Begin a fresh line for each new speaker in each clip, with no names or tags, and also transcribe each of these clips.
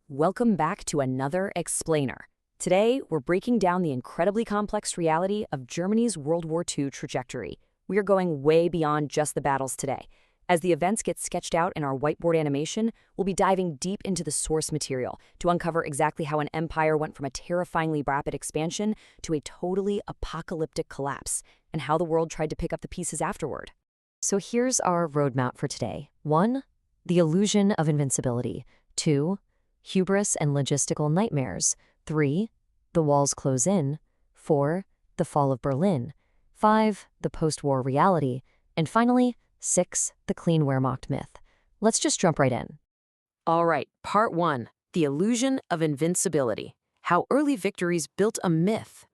Welcome back to another Explainer. Today, we're breaking down the incredibly complex reality of Germany's World War II trajectory. We are going way beyond just the battles today. As the events get sketched out in our whiteboard animation, we'll be diving deep into the source material to uncover exactly how an empire went from a terrifyingly rapid expansion to a totally apocalyptic collapse, and how the world tried to pick up the pieces afterward. So here's our roadmap for today. 1. The Illusion of Invincibility. 2. Hubris and Logistical Nightmares. 3. The Walls Close In. 4. The Fall of Berlin. 5. The Post-War Reality. And finally, 6. The Clean Wehrmacht Myth. Let's just jump right in.
All right, Part 1. The Illusion of Invincibility. How early victories built a myth.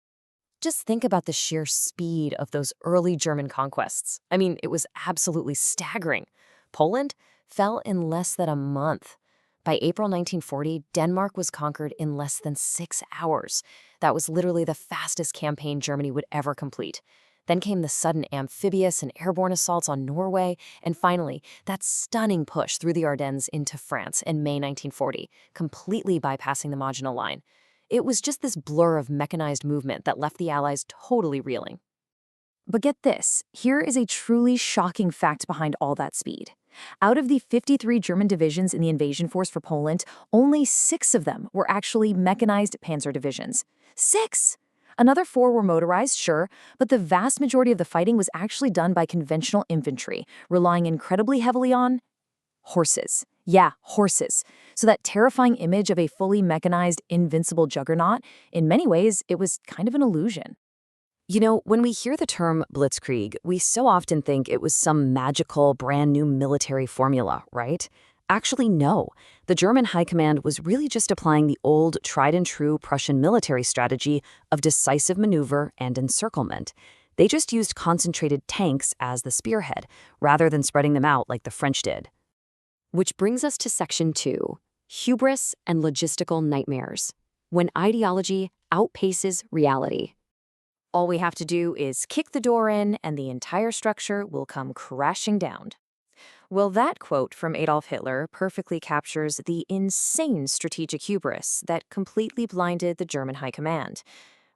Just think about the sheer speed of those early German conquests. I mean, it was absolutely staggering. Poland fell in less than a month. By April 1940, Denmark was conquered in less than 6 hours. That was literally the fastest campaign Germany would ever complete. Then came the sudden amphibious and airborne assaults on Norway, and finally, that stunning push through the Ardennes into France in May 1940, completely bypassing the Maginot Line. It was just this blur of mechanized movement that left the Allies totally reeling.
But get this, here is a truly shocking fact behind all that speed. Out of the 53 German divisions in the invasion force for Poland, only 6 of them were actually mechanized panzer divisions. 6! Another 4 were motorized, sure, but the vast majority of the fighting was actually done by conventional infantry, relying incredibly heavily on horses. Yeah, horses. So that terrifying image of a fully mechanized, invincible juggernaut, in many ways, it was kind of an illusion.
You know, when we hear the term Blitzkrieg, we so often think it was some magical, brand new military formula, right? Actually, no. The German High Command was really just applying the old, tried-and-true Prussian military strategy of decisive maneuver and encirclement. They just used concentrated tanks as the spearhead, rather than spreading them out like the French did. Which brings us to Section 2, Hubris and Logistical Nightmares, when ideology outpaces reality. All we have to do is kick the door in, and the entire structure will come crashing down. Well, that quote from Adolf Hitler perfectly captures the insane strategic hubris that completely blinded the German High Command.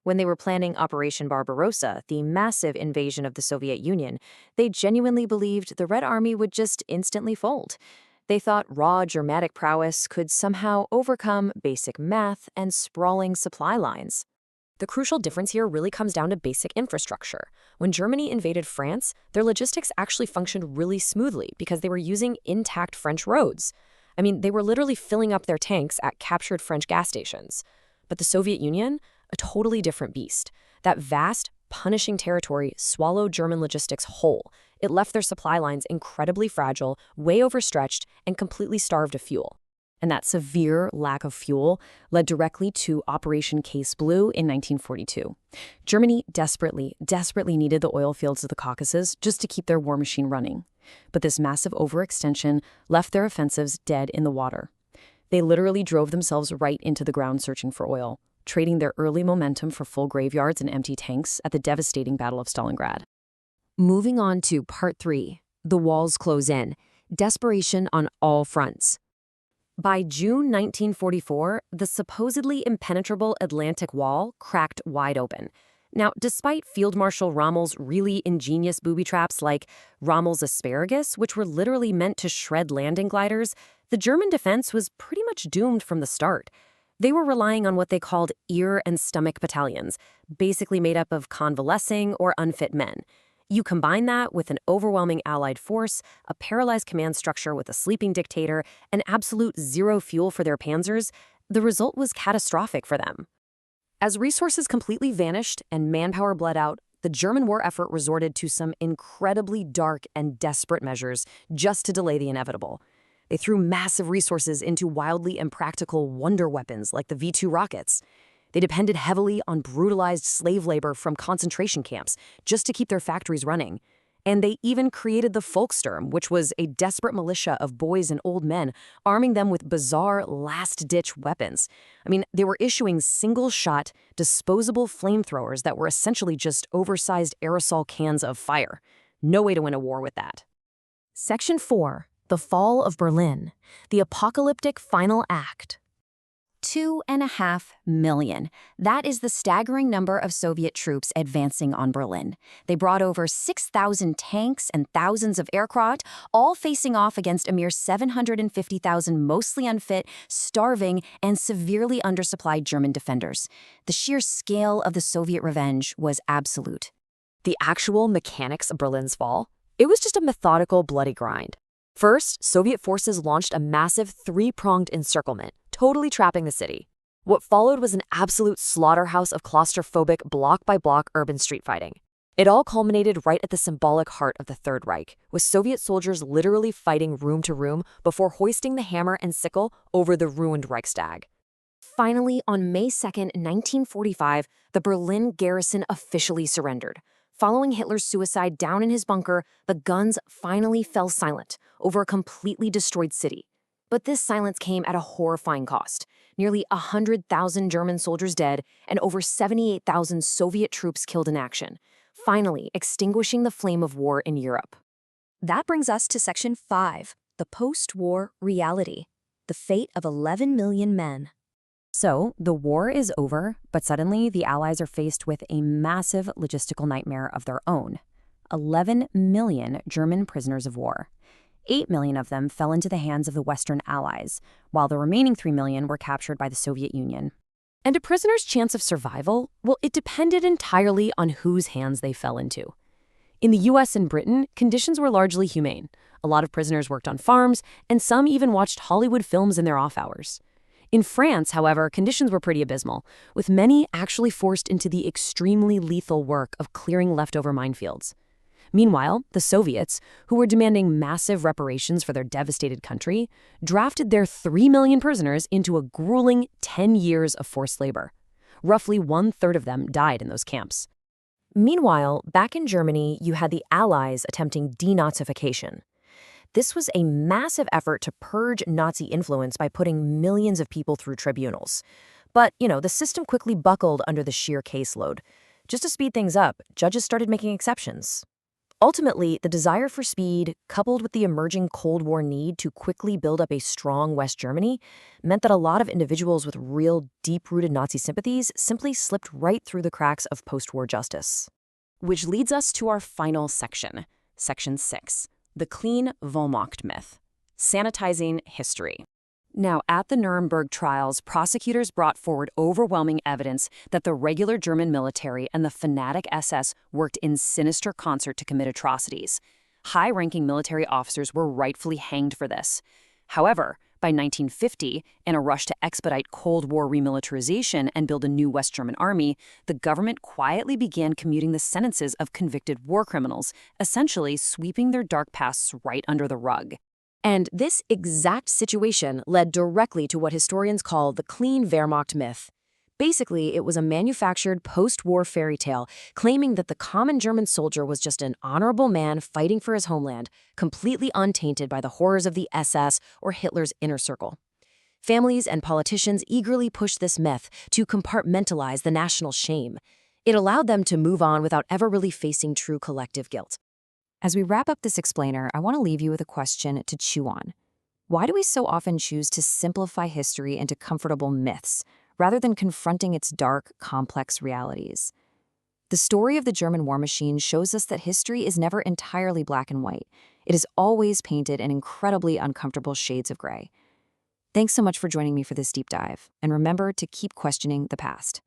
When they were planning Operation Barbarossa, the massive invasion of the Soviet Union, they genuinely believed the Red Army would just instantly fold. They thought raw Germanic prowess could somehow overcome basic math and sprawling supply lines. The crucial difference here really comes down to basic infrastructure. When Germany invaded France, their logistics actually functioned really smoothly because they were using intact French roads. I mean, they were literally filling up their tanks at captured French gas stations. But the Soviet Union, a totally different beast. That vast, punishing territory swallowed German logistics whole. It left their supply lines incredibly fragile, way overstretched, and completely starved of fuel. And that severe lack of fuel led directly to Operation Case Blue in 1942. Germany desperately needed the oil fields of the Caucasus just to keep their war machine running. But this massive overextension left their offensives dead in the water. They literally drove themselves right into the ground searching for oil, trading their early momentum for full graveyards and empty tanks at the devastating Battle of Stalingrad. Moving on to Part 3, The Walls Close In, Desperation on All Fronts. By June 1944, the supposedly impenetrable Atlantic Wall cracked wide open. Now, despite Field Marshal Rommel's really ingenious booby traps like Rommel's asparagus, which were literally meant to shred landing gliders, the German defense was pretty much doomed from the start. They were relying on what they called ear and stomach battalions, basically made up of convalescing or unfit men. You combine that with an overwhelming Allied force, a paralyzed command structure with a sleeping dictator, and absolute zero fuel for their panzers, the result was catastrophic for them. As resources completely vanished and manpower bled out, the German war effort resorted to some incredibly dark and desperate measures just to delay the inevitable. They threw massive resources into wildly impractical wonder weapons like the V-2 rockets. They depended heavily on brutalized slave labor from concentration camps just to keep their factories running. And they even created the Volkssturm, which was a desperate militia of boys and old men, arming them with bizarre last-ditch weapons. I mean, they were issuing single-shot, disposable flamethrowers that were essentially just oversized aerosol cans of fire. No way to win a war with that. Section 4, The Fall of Berlin, the Apocalyptic Final Act. 2.5 million. That is the staggering number of Soviet troops advancing on Berlin. They brought over 6,000 tanks and thousands of aircraft, all facing off against a mere 750,000 mostly unfit, starving, and severely undersupplied German defenders. The sheer scale of the Soviet revenge was absolute.
The actual mechanics of Berlin's fall? It was just a methodical, bloody grind. First, Soviet forces launched a massive three-pronged encirclement, totally trapping the city. What followed was an absolute slaughterhouse of claustrophobic, block-by-block urban street fighting. It all culminated right at the symbolic heart of the Third Reich, with Soviet soldiers literally fighting room to room before hoisting the hammer and sickle over the ruined Reichstag.
Finally, on May 2, 1945, the Berlin garrison officially surrendered. Following Hitler's suicide down in his bunker, the guns finally fell silent over a completely destroyed city. But this silence came at a horrifying cost. Nearly 100,000 German soldiers dead and over 78,000 Soviet troops killed in action, finally extinguishing the flame of war in Europe. That brings us to Section 5, the post-war reality, the fate of 11 million men.
So, the war is over, but suddenly the Allies are faced with a massive logistical nightmare of their own. 11 million German prisoners of war. 8 million of them fell into the hands of the Western Allies, while the remaining 3 million were captured by the Soviet Union. And a prisoner's chance of survival? Well, it depended entirely on whose hands they fell into. In the US and Britain, conditions were largely humane. A lot of prisoners worked on farms, and some even watched Hollywood films in their off hours. In France, however, conditions were pretty abysmal, with many actually forced into the extremely lethal work of clearing leftover minefields. Meanwhile, the Soviets, who were demanding massive reparations for their devastated country, drafted their 3 million prisoners into a grueling 10 years of forced labor. Roughly 1/3 of them died in those camps.
Meanwhile, back in Germany, you had the Allies attempting denazification. This was a massive effort to purge Nazi influence by putting millions of people through tribunals. But, the system quickly buckled under the sheer caseload. Just to speed things up, judges started making exceptions. Ultimately, the desire for speed, coupled with the emerging Cold War need to quickly build up a strong West Germany, meant that a lot of individuals with real, deep-rooted Nazi sympathies simply slipped right through the cracks of post-war justice.
Which leads us to our final section, Section 6. The clean Wehrmacht myth, sanitizing history. Now, at the Nuremberg trials, prosecutors brought forward overwhelming evidence that the regular German military and the fanatic SS worked in sinister concert to commit atrocities. High-ranking military officers were rightfully hanged for this. However, by 1950, in a rush to expedite Cold War remilitarization and build a new West German army, the government quietly began commuting the sentences of convicted war criminals, essentially sweeping their dark pasts right under the rug. And this exact situation led directly to what historians call the clean Wehrmacht myth. Basically, it was a manufactured post-war fairy tale claiming that the common German soldier was just an honorable man fighting for his homeland, completely untainted by the horrors of the SS or Hitler's inner circle. Families and politicians eagerly pushed this myth to compartmentalize the national shame. It allowed them to move on without ever really facing true collective guilt. As we wrap up this explainer, I want to leave you with a question to chew on. Why do we so often choose to simplify history into comfortable myths, rather than confronting its dark, complex realities? The story of the German war machine shows us that history is never entirely black and white. It is always painted in incredibly uncomfortable shades of gray. Thanks so much for joining me for this deep dive, and remember to keep questioning the past.